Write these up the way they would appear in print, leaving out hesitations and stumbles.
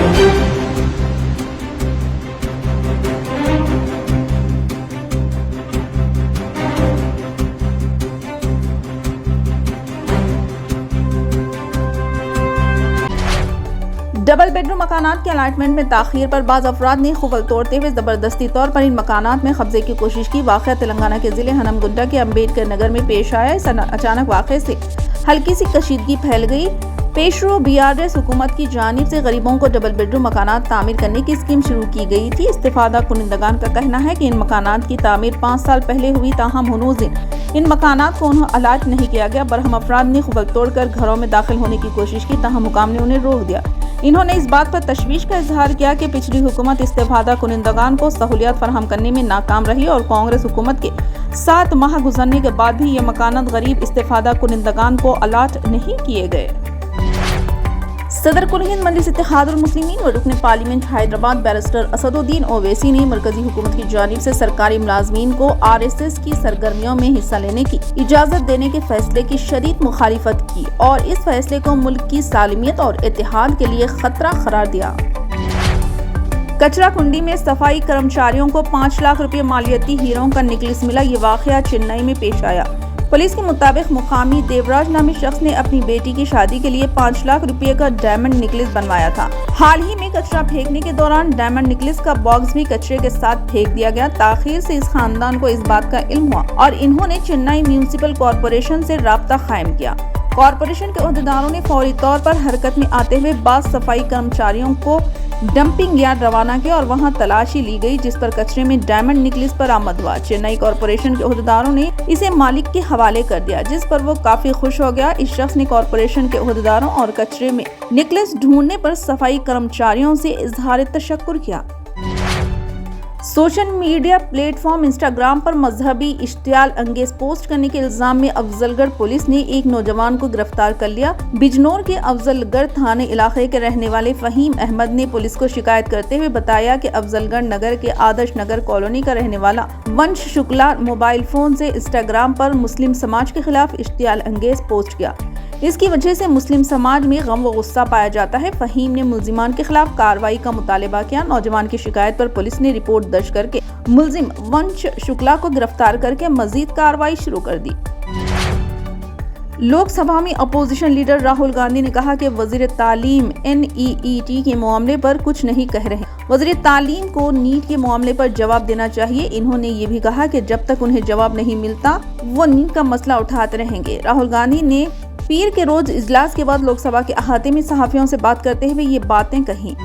Double bedroom मकानात के allotment में ताखीर पर बाज़ अफराद ने खुफल तोड़ते हुए जबरदस्ती तौर पर इन मकानात में कब्जे की कोशिश की। वाक़या तेलंगाना के जिले हनमगुंडा के अम्बेडकर नगर में पेश आया। इस अचानक वाक़े से हल्की सी कशीदगी फैल गई। पेशरो बीआरएस हुकूमत की जानिब से गरीबों को डबल बेडरूम मकानात तामीर करने की स्कीम शुरू की गई थी। इस्तिफादा कुनिंदगान का कहना है कि इन मकानात की तामीर 5 साल पहले हुई, ताहम हनूज़ इन मकानात को उन्हें अलाट नहीं किया गया। बरहम अफराद ने खुफल तोड़कर घरों में दाखिल होने की कोशिश की, ताहम हुकाम ने उन्हें रोक दिया। इन्होंने इस बात पर तशवीश का इजहार किया कि पिछली हुकूमत इस्तिफादा कुनिंदगान को सहूलियत फराहम करने में नाकाम रही और कांग्रेस हुकूमत के 7 माह गुजरने के बाद भी ये मकानात गरीब इस्तिफादा कुनिंदगान को अलाट नहीं किए गए। सदर कुल हिंद मजलिस इत्तेहादुल मुस्लिमीन व रुकन पार्लियामेंट हैदराबाद बैरिस्टर असदुद्दीन ओवैसी ने मरकजी हुकूमत की जानिब से सरकारी मुलाजमीन को RSS की सरगर्मियों में हिस्सा लेने की इजाजत देने के फैसले की शदीद मुखालिफत की और इस फैसले को मुल्क की सालिमियत और इत्तेहाद के लिए खतरा करार दिया। कचरा कुंडी में सफाई कर्मचारियों को 5 लाख रुपए मालियती हीरों का नेकलेस मिला। ये वाकया चेन्नई में पेश आया। पुलिस के मुताबिक मुकामी देवराज नामी शख्स ने अपनी बेटी की शादी के लिए 5 लाख रुपए का डायमंड नेकलेस बनवाया था। हाल ही में कचरा फेंकने के दौरान डायमंड नेकलेस का बॉक्स भी कचरे के साथ फेंक दिया गया। ताखीर से इस खानदान को इस बात का इल्म हुआ और इन्होंने चेन्नई म्यूनिसिपल कॉरपोरेशन से राब्ता कायम किया। कॉरपोरेशन के अहदेदारों ने फौरी तौर पर हरकत में आते हुए बास सफाई कर्मचारियों को डंपिंग यार्ड रवाना किया और वहां तलाशी ली गई, जिस पर कचरे में डायमंड नेकलेस बरामद हुआ। चेन्नई कॉरपोरेशन के अहदेदारों ने इसे मालिक के हवाले कर दिया, जिस पर वो काफी खुश हो गया। इस शख्स ने कॉरपोरेशन के अहदेदारों और कचरे में नेकलेस ढूंढने पर सफाई कर्मचारियों से इजहार तशक्कुर किया। सोशल मीडिया प्लेटफॉर्म इंस्टाग्राम पर मजहबी इश्तियाल अंगेज पोस्ट करने के इल्जाम में अफजलगढ़ पुलिस ने एक नौजवान को गिरफ्तार कर लिया। बिजनौर के अफजलगढ़ थाने इलाके के रहने वाले फहीम अहमद ने पुलिस को शिकायत करते हुए बताया कि अफजलगढ़ नगर के आदर्श नगर कॉलोनी का रहने वाला वंश शुक्ला मोबाइल फोन से इंस्टाग्राम पर मुस्लिम समाज के खिलाफ इश्तियाल अंगेज पोस्ट किया। इसकी वजह से मुस्लिम समाज में गम व गुस्सा पाया जाता है। फहीम ने मुलजिमान के खिलाफ कार्रवाई का मुतालबा किया। नौजवान की शिकायत पर पुलिस ने रिपोर्ट दर्ज करके मुलजिम वंश शुक्ला को गिरफ्तार करके मजीद कार्रवाई शुरू कर दी। लोकसभा में अपोजिशन लीडर राहुल गांधी ने कहा कि वजीर तालीम NEET के मामले पर कुछ नहीं कह रहे। वजीर तालीम को नीट के मामले पर जवाब देना चाहिए। इन्होंने ये भी कहा कि जब तक उन्हें जवाब नहीं मिलता वो नीट का मसला उठाते रहेंगे। राहुल गांधी ने पीर के रोज इजलास के बाद लोकसभा के अहाते में सहाफियों से बात करते हुए ये बातें कही।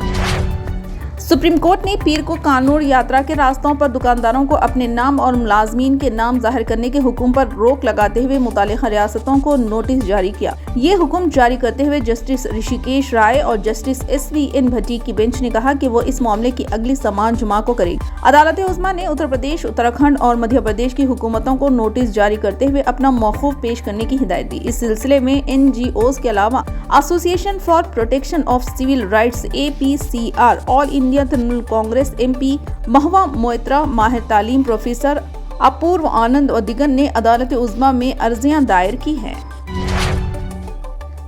सुप्रीम कोर्ट ने पीर को कानून यात्रा के रास्तों पर दुकानदारों को अपने नाम और मुलाजमीन के नाम जाहिर करने के हुक्म पर रोक लगाते हुए मुतालिका रियासतों को नोटिस जारी किया। ये हुक्म जारी करते हुए जस्टिस ऋषिकेश राय और जस्टिस SVN भट्टी की बेंच ने कहा कि वो इस मामले की अगली समान जुमा को करेगी। अदालत उज़्मा ने उत्तर प्रदेश, उत्तराखंड और मध्य प्रदेश की हुकूमतों को नोटिस जारी करते हुए अपना मौक़ूफ़ पेश करने की हिदायत दी। इस सिलसिले में NGOs के अलावा association for protection of civil rights APCR, all India Trinamool Congress MP Mahua Moitra, माहिर तालीम प्रोफेसर अपूर्व आनंद और दिगर ने अदालत उज़्मा में अर्जियां दायर की हैं।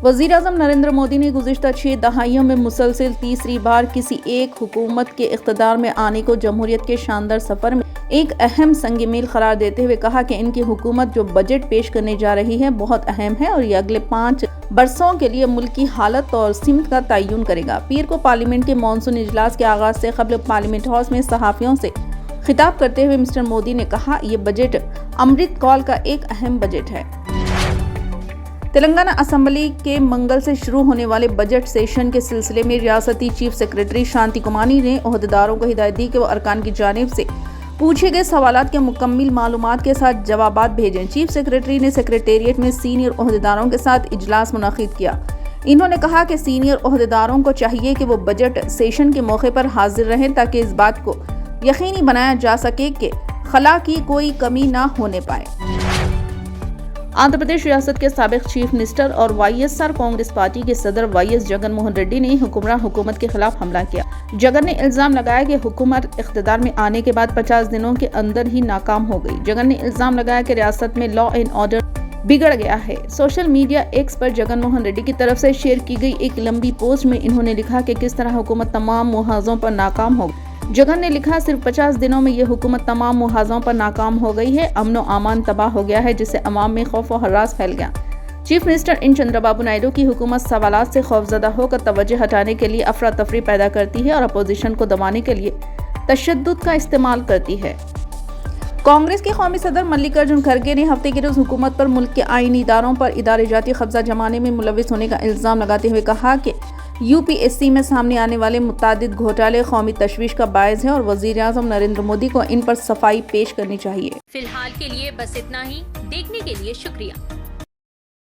वज़ीर-ए-आज़म नरेंद्र मोदी ने गुज़िश्ता 6 दहाइयों में मुसलसल तीसरी बार किसी एक हुकूमत के इक़्तिदार में आने को जमहूरियत के शानदार सफ़र में एक अहम संग मील करार देते हुए कहा कि इनकी हुकूमत जो बजट पेश करने जा रही है बहुत अहम है और ये अगले 5 बरसों के लिए मुल्क की हालत और सिमत का तयन करेगा। पीर को पार्लियामेंट के मानसून इजलास के आगाज से कबल पार्लियामेंट हाउस में सहाफ़ियों से खिताब करते हुए मिस्टर मोदी ने कहा, ये बजट अमृत कौल का एक अहम बजट है। तेलंगाना असेंबली के मंगल से शुरू होने वाले बजट सेशन के सिलसिले में रियासती चीफ सेक्रेटरी शांति कुमारी ने ओहदेदारों को हिदायत दी कि वो अरकान की जानिब से पूछे गए सवालात के मुकम्मल मालूमात के साथ जवाबात भेजें। चीफ सेक्रेटरी ने सेक्रेटेरिएट में सीनियर ओहदेदारों के साथ इजलास मुनाकिद किया। इन्होंने कहा कि सीनियर ओहदेदारों को चाहिए कि वो बजट सेशन के मौके पर हाजिर रहें ताकि इस बात को यकीनी बनाया जा सके कि खला की कोई कमी ना होने पाए। आंध्र प्रदेश रियासत के साबिक चीफ मिनिस्टर और YSR कांग्रेस पार्टी के सदर YS जगन मोहन रेड्डी ने हुक्मरान हुकूमत के खिलाफ हमला किया। जगन ने इल्जाम लगाया कि हुकूमत इख्तिदार में आने के बाद 50 दिनों के अंदर ही नाकाम हो गई। जगन ने इल्जाम लगाया कि रियासत में लॉ एंड ऑर्डर बिगड़ गया है। सोशल मीडिया एक्स पर जगन मोहन रेड्डी की तरफ से शेयर की गई एक लंबी पोस्ट में इन्होंने लिखा कि किस तरह हुकूमत तमाम मुहाज़ों पर नाकाम हो गई। जगन ने लिखा, सिर्फ 50 दिनों में ये हुकूमत तमाम मुहाज़ों पर नाकाम हो गई है। अमन व अमान तबाह हो गया है, जिससे अवाम में खौफ व हरास फैल गया। Chief minister in Chandrababu Naidu की हुकूमत सवालात से खौफजदा होकर तवज्जो हटाने के लिए अफरा तफरी पैदा करती है और अपोजिशन को दबाने के लिए तशद्दुद का इस्तेमाल करती है। कांग्रेस के कौमी सदर मल्लिकार्जुन खड़गे ने हफ्ते के रोज हुकूमत पर मुल्क के आईनी इदारों पर इदारे जाती कब्जा जमाने में मुलविस होने का इल्ज़ाम लगाते हुए कहा कि यूपीएससी में सामने आने वाले मुतादिद घोटाले कौमी तशवीश का बायस है और वज़ीर-ए-आज़म नरेंद्र मोदी को इन पर सफाई पेश करनी चाहिए। फिलहाल के लिए बस इतना ही। देखने के लिए शुक्रिया।